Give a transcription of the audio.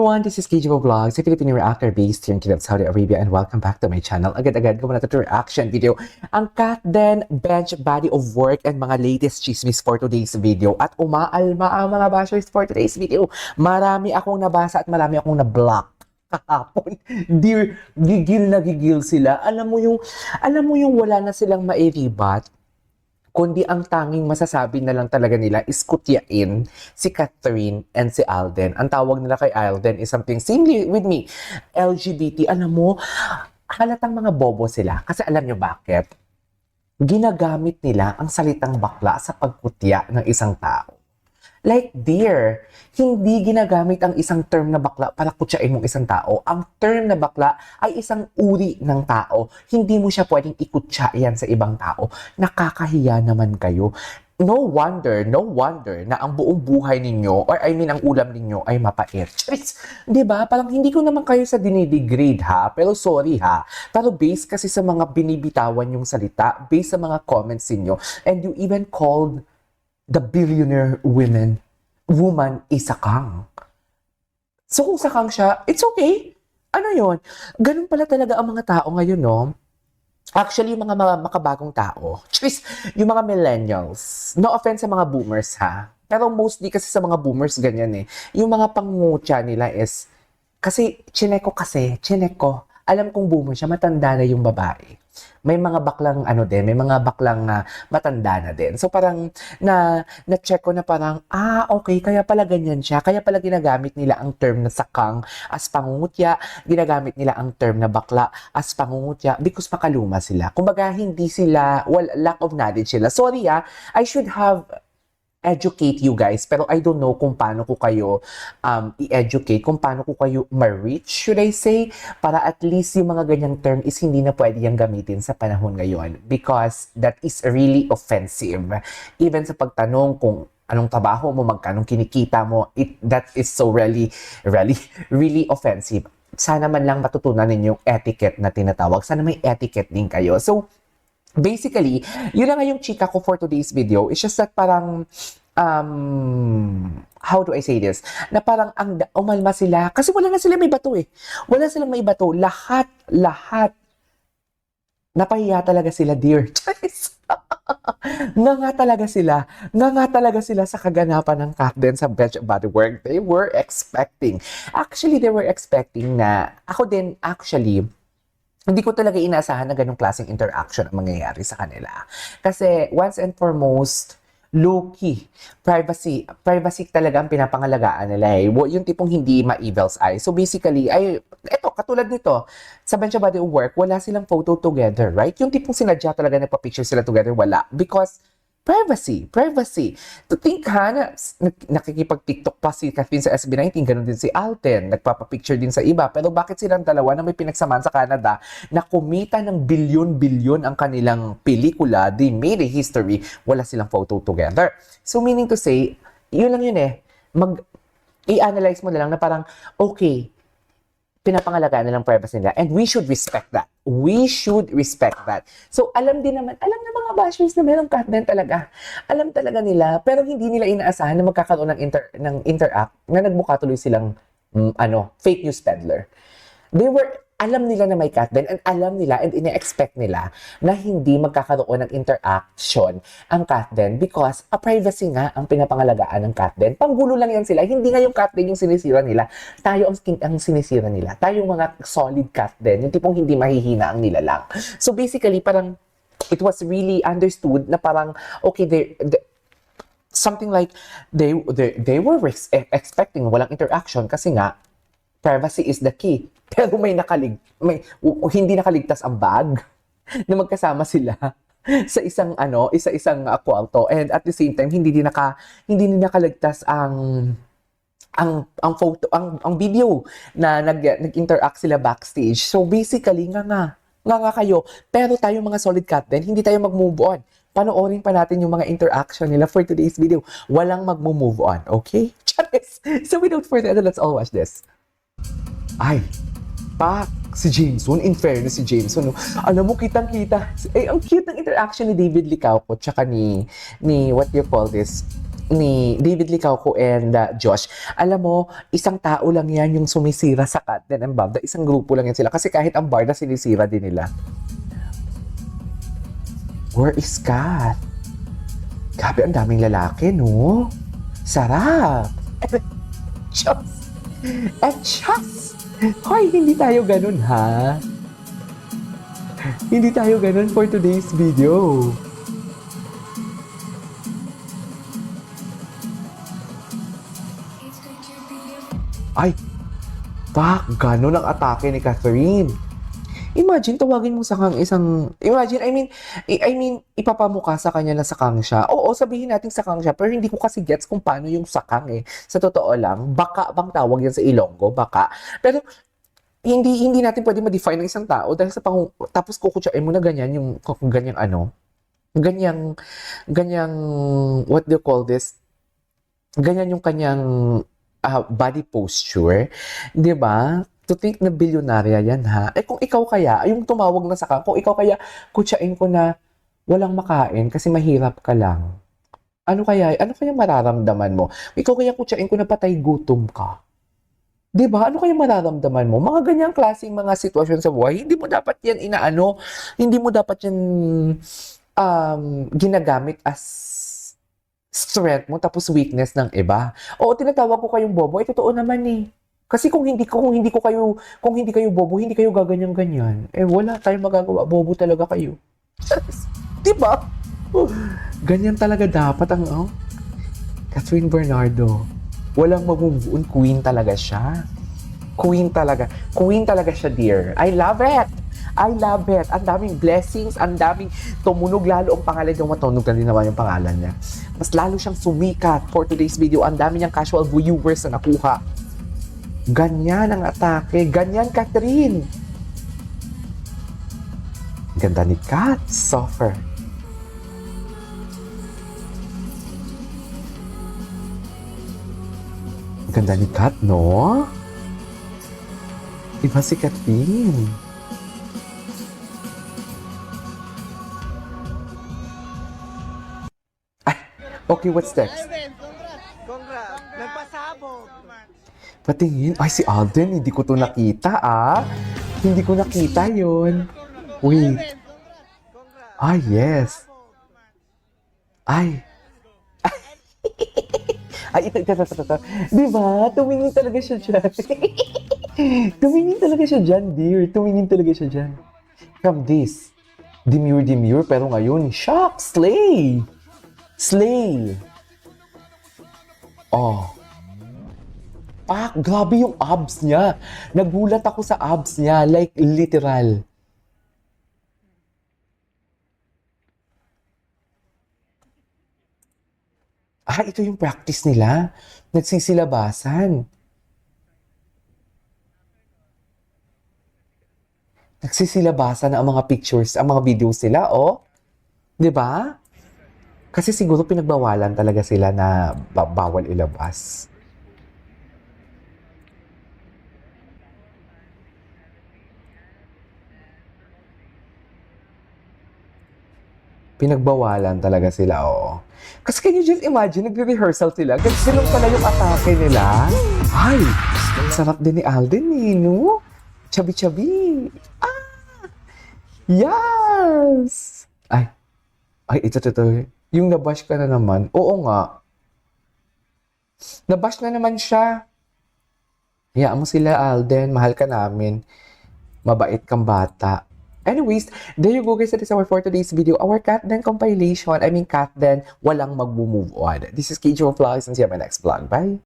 everyone, this is KJO Vlogs, a Filipino reactor based here in Kingdom of Saudi Arabia, and welcome back to my channel. Agad-agad ko muna ito reaction video. Ang Kat Den bench body of work and mga latest chismis for today's video. At umaalma ang mga bashers for today's video. Marami akong nabasa at marami akong na-block kahapon. Dear, gigil na gigil sila. Alam mo yung wala na silang mairibat, kundi ang tanging masasabi na lang talaga nila is kutyain si Catherine and si Alden. Ang tawag nila kay Alden is something same with me, LGBT. Alam mo, halatang mga bobo sila. Kasi alam nyo bakit? Ginagamit nila ang salitang bakla sa pagkutya ng isang tao. Like, dear, hindi ginagamit ang isang term na bakla para kutyain mong isang tao. Ang term na bakla ay isang uri ng tao. Hindi mo siya pwedeng ikutya yan sa ibang tao. Nakakahiya naman kayo. No wonder na ang buong buhay ninyo, or I mean, ang ulam ninyo ay mapait. Charis! Diba? Parang hindi ko naman kayo sa dinidegrade ha, pero sorry ha. Pero based kasi sa mga binibitawan yung salita, based sa mga comments ninyo, and you even called the billionaire woman is sakang. So kung sakang siya, it's okay. Ano yon? Ganun pala talaga ang mga tao ngayon, no? Actually, yung mga makabagong tao, yung mga millennials, no offense sa mga boomers, ha? Pero mostly kasi sa mga boomers, ganyan eh. Yung mga pangungutya nila is, kasi, chinek ko. Alam kong boomer siya, matanda na yung babae. May mga baklang may mga baklang matanda na din. So parang na-check ko na parang, okay, kaya pala ganyan siya. Kaya pala ginagamit nila ang term na sakang as pangungutya, ginagamit nila ang term na bakla as pangungutya because makaluma sila. Kumbaga hindi sila, lack of knowledge sila. Sorry I should have educate you guys, pero I don't know kung paano ko kayo i-educate, kung paano ko kayo ma-reach, should I say, para at least yung mga ganyang term is hindi na pwede yung gamitin sa panahon ngayon because that is really offensive. Even sa pagtanong kung anong trabaho mo, magkanong kinikita mo, that is so really offensive. Sana man lang matutunan ninyo yung etiquette na tinatawag. Sana may etiquette din kayo. So, basically, yun na nga yung chika ko for today's video. It's just that parang, how do I say this? Na parang umalma sila. Kasi wala na sila may bato eh. Wala silang may bato. Lahat. Napahiya talaga sila, dear. Nga talaga sila sa kaganapan ng Kat Den sa bench body work. They were expecting na, ako din actually, hindi ko talaga inaasahan na ganong klaseng interaction ang mangyayari sa kanila. Kasi once and foremost, low-key, privacy talaga ang pinapangalagaan nila eh. Yung tipong hindi ma-evil's eye. So basically, eto, katulad nito, sa bench body work, wala silang photo together, right? Yung tipong sinadya talaga nagpa-picture sila together, wala. Because privacy. To think na nakikipag-TikTok pa si Catherine sa SB19, ganun din si Alden, nagpapapicture din sa iba. Pero bakit silang dalawa na may pinagsamaan sa Canada na kumita ng bilyon-bilyon ang kanilang pelikula, they made a history, wala silang photo together. So meaning to say, yun lang yun eh, i-analyze mo na lang na parang, okay, pinapangalagaan nilang privacy nila. And we should respect that. So, alam ng mga bashers na meron Kat Den talaga. Alam talaga nila, pero hindi nila inaasahan na magkakaroon ng interact na nagmukha tuloy silang, fake news peddler. Alam nila na may Kat Den, and alam nila and ine-expect nila na hindi magkakaroon ng interaction ang Kat Den because privacy nga ang pinapangalagaan ng Kat Den. Panggulo lang yan sila. Hindi nga yung Kat Den yung sinisira nila. Tayo ang sinisira nila. Tayo yung mga solid Kat Den. Yung tipong hindi mahihina ang nilalang. So basically, parang it was really understood na parang, okay, something like they were expecting walang interaction kasi nga, privacy is the key. Pero hindi nakaligtas ang bag na magkasama sila sa isang kwarto, and at the same time hindi din nakaligtas ang photo, ang video na nag-interact sila backstage. So basically nga kayo, pero tayo mga solid Kat Den, hindi tayo mag-move on. Panoorin pa natin yung mga interaction nila for today's video. Walang mag-move on, okay? Charis! So without further ado, let's all watch this. Ay, si Jameson, in fairness si Jameson, no? Alam mo, kitang-kita. Ang cute ng interaction ni David Licauco tsaka ni what you call this, ni David Licauco and Josh. Alam mo, isang tao lang yan yung sumisira sa Katden and Babda. Isang grupo lang yan sila. Kasi kahit ang Barda, sinisira din nila. Where is Kat? Grabe, ang daming lalaki, no? Sarap! Diyos! Diyos! Hoy, hindi tayo ganun, ha? Hindi tayo ganun for today's video. Ay, ganun ang atake ni Catherine. Imagine, tawagin mo sa kang isang... Imagine, I mean, ipapamukha sa kanya na sakang siya. Oo, sabihin natin sakang siya, pero hindi ko kasi gets kung paano yung sakang eh. Sa totoo lang, baka bang tawag yan sa Ilonggo? Baka. Pero, hindi natin pwede ma-define ng isang tao dahil sa tapos kukutsain mo na ganyan yung ganyang ano. Ganyang, what do you call this? Ganyan yung kanyang body posture. 'Di ba? To think na bilyonarya yan, ha? Eh kung ikaw kaya, yung tumawag na sa kung ikaw kaya, kutsain ko na walang makain kasi mahirap ka lang. Ano kaya mararamdaman mo? Ikaw kaya kutsain ko na patay gutom ka. 'Di ba? Ano kaya mararamdaman mo? Mga ganyang klaseng mga sitwasyon sa buhay, hindi mo dapat yan hindi mo dapat yan ginagamit as strength mo tapos weakness ng iba. Oo, tinatawag ko kayong bobo, totoo naman eh. Kasi kung hindi kayo bobo, hindi kayo gaganyan-ganyan. Eh wala tayong magagawa, bobo talaga kayo. 'Di ba? Ganyan talaga dapat ang Catherine Bernardo. Walang mag-move on, queen talaga siya. Queen talaga siya, dear. I love it. Ang daming blessings, ang daming tumunog lalo ang pangalan niya. Matunog na din naman yung pangalan niya. Mas lalo siyang sumikat for today's video. Ang dami niyang casual viewers na nakuha. Ganyan ang atake. Ganyan, Catherine. Ganda ni Kat. Suffer. Ganda ni Kat, no? Iba si Catherine. Okay, what's next? Congrats! Nagpasabog! Patingin. Ay, si Alden, hindi ko to nakita, Hindi ko nakita yun. Wait. Ah, yes. Ay. Ay, ito. Diba? Tumingin talaga siya dyan. Tumingin talaga siya dyan, dear. Tumingin talaga siya dyan. From this, demure, pero ngayon, shock, slay! Oh. Grabe yung abs niya. Nagulat ako sa abs niya. Like, literal. Ito yung practice nila. Nagsisilabasan ang mga pictures, ang mga videos nila, oh. 'Di ba? Kasi siguro pinagbawalan talaga sila na bawal ilabas. Pinagbawalan talaga sila, oo. Kasi can you just imagine, nagre-rehearsal sila, ganun pala yung atake nila. Ay, sarap din ni Alden eh, no? Chubby. Yes! Ay, ito. Yung nabash ka na naman. Oo nga. Nabash na naman siya. Hayaan mo sila, Alden. Mahal ka namin. Mabait kang bata. Anyways, there you go guys. That is our for today's video. Our Katden compilation. Katden, walang mag-move on. This is KJ Vlogs and see you on my next vlog. Bye!